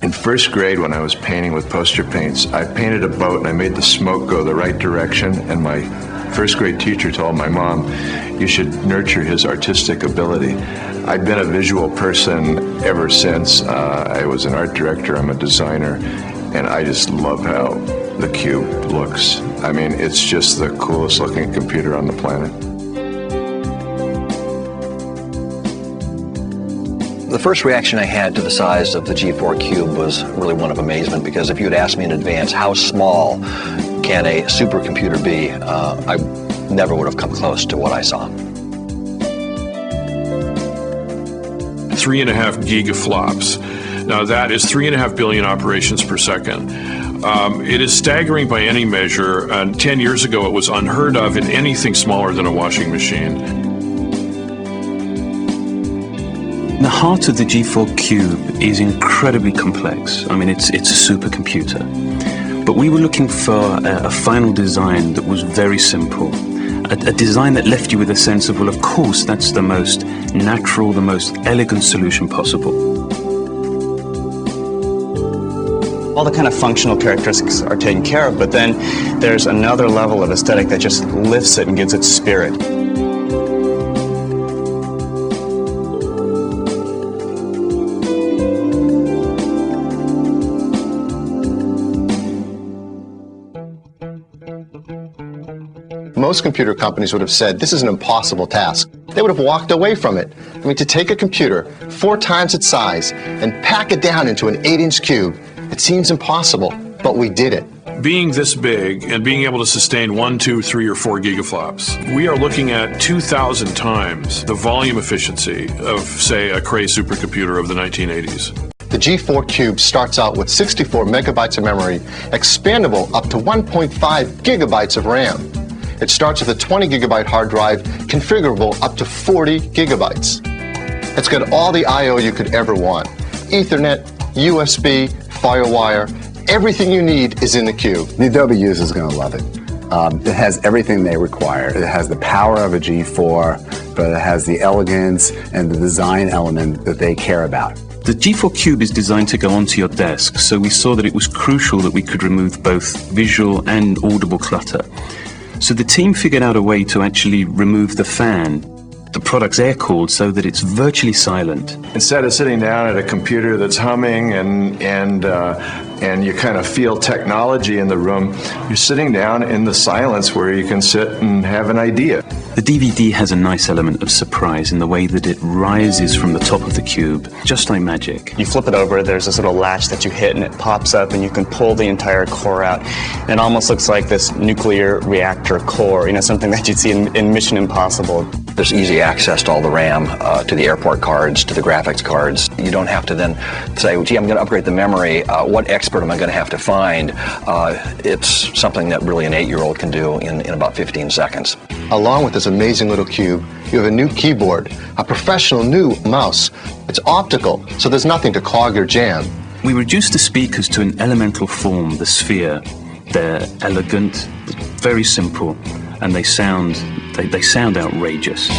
In first grade, when I was painting with poster paints, I painted a boat and I made the smoke go the right direction, and my first grade teacher told my mom, you should nurture his artistic ability. I've been a visual person ever since. I was an art director, I'm a designer, and I just love how the Cube looks. I mean, it's just the coolest looking computer on the planet. The first reaction I had to the size of the G4 Cube was really one of amazement, because if you had asked me in advance how small can a supercomputer be, I never would have come close to what I saw. 3.5 gigaflops. Now that is 3.5 billion operations per second. It is staggering by any measure, and 10 years ago it was unheard of in anything smaller than a washing machine. The heart of the G4 Cube is incredibly complex. I mean, it's a supercomputer. But we were looking for a final design that was very simple. A design that left you with a sense of, well, of course, that's the most natural, the most elegant solution possible. All the kind of functional characteristics are taken care of, but then there's another level of aesthetic that just lifts it and gives it spirit. Most computer companies would have said, this is an impossible task. They would have walked away from it. I mean, to take a computer 4 times its size and pack it down into an 8-inch cube, it seems impossible, but we did it. Being this big and being able to sustain 1, 2, 3, or 4 gigaflops, we are looking at 2,000 times the volume efficiency of, say, a Cray supercomputer of the 1980s. The G4 Cube starts out with 64 megabytes of memory, expandable up to 1.5 gigabytes of RAM. It starts with a 20 gigabyte hard drive, configurable up to 40 gigabytes. It's got all the I/O you could ever want. Ethernet, USB, FireWire, everything you need is in the Cube. The Adobe user is going to love it. It has everything they require. It has the power of a G4, but it has the elegance and the design element that they care about. The G4 Cube is designed to go onto your desk, so we saw that it was crucial that we could remove both visual and audible clutter. So the team figured out a way to actually remove the fan. The product's air-cooled so that it's virtually silent. Instead of sitting down at a computer that's humming and you kind of feel technology in the room, you're sitting down in the silence where you can sit and have an idea. The DVD has a nice element of surprise in the way that it rises from the top of the cube, just like magic. You flip it over, there's this little latch that you hit and it pops up and you can pull the entire core out. And it almost looks like this nuclear reactor core, you know, something that you'd see in Mission Impossible. There's easy access to all the RAM, to the airport cards, to the graphics cards. You don't have to then say, gee, I'm going to upgrade the memory. What expert am I going to have to find? It's something that really an 8-year-old can do in about 15 seconds. Along with this amazing little cube, you have a new keyboard, a professional new mouse. It's optical, so there's nothing to clog or jam. We reduced the speakers to an elemental form, the sphere. They're elegant, very simple, and they sound outrageous.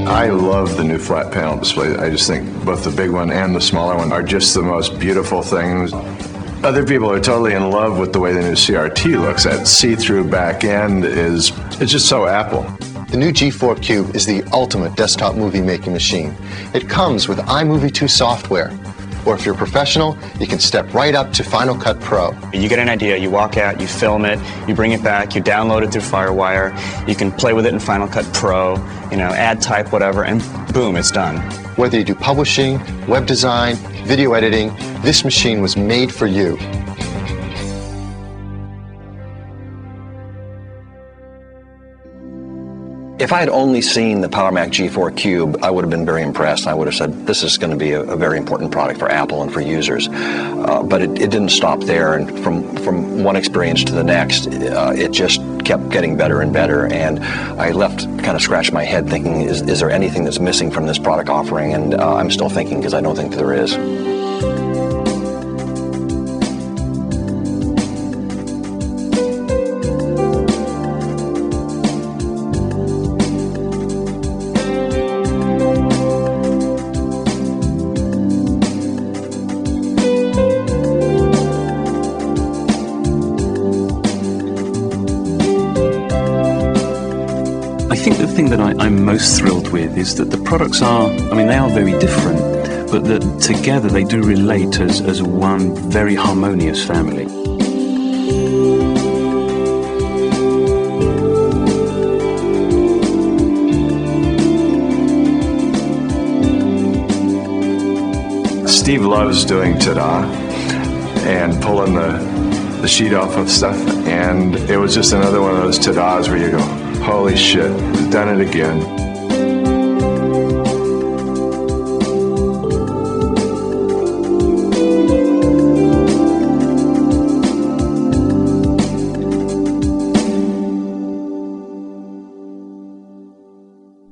I love the new flat panel display. I just think both the big one and the smaller one are just the most beautiful things. Other people are totally in love with the way the new CRT looks. That see-through back end it's just so Apple. The new G4 Cube is the ultimate desktop movie making machine. It comes with iMovie 2 software. Or if you're a professional, you can step right up to Final Cut Pro. You get an idea, you walk out, you film it, you bring it back, you download it through FireWire, you can play with it in Final Cut Pro, you know, add type, whatever, and boom, it's done. Whether you do publishing, web design, video editing, this machine was made for you. If I had only seen the PowerMac G4 Cube, I would have been very impressed. I would have said, this is going to be a very important product for Apple and for users. But it didn't stop there, and from one experience to the next, it just kept getting better and better. And I left, kind of scratched my head thinking, is there anything that's missing from this product offering? And I'm still thinking, because I don't think there is. I think the thing that I'm most thrilled with is that the products are, they are very different, but that together they do relate as one very harmonious family. Steve loves doing ta-da and pulling the sheet off of stuff, and it was just another one of those ta-das where you go, holy shit, we've done it again.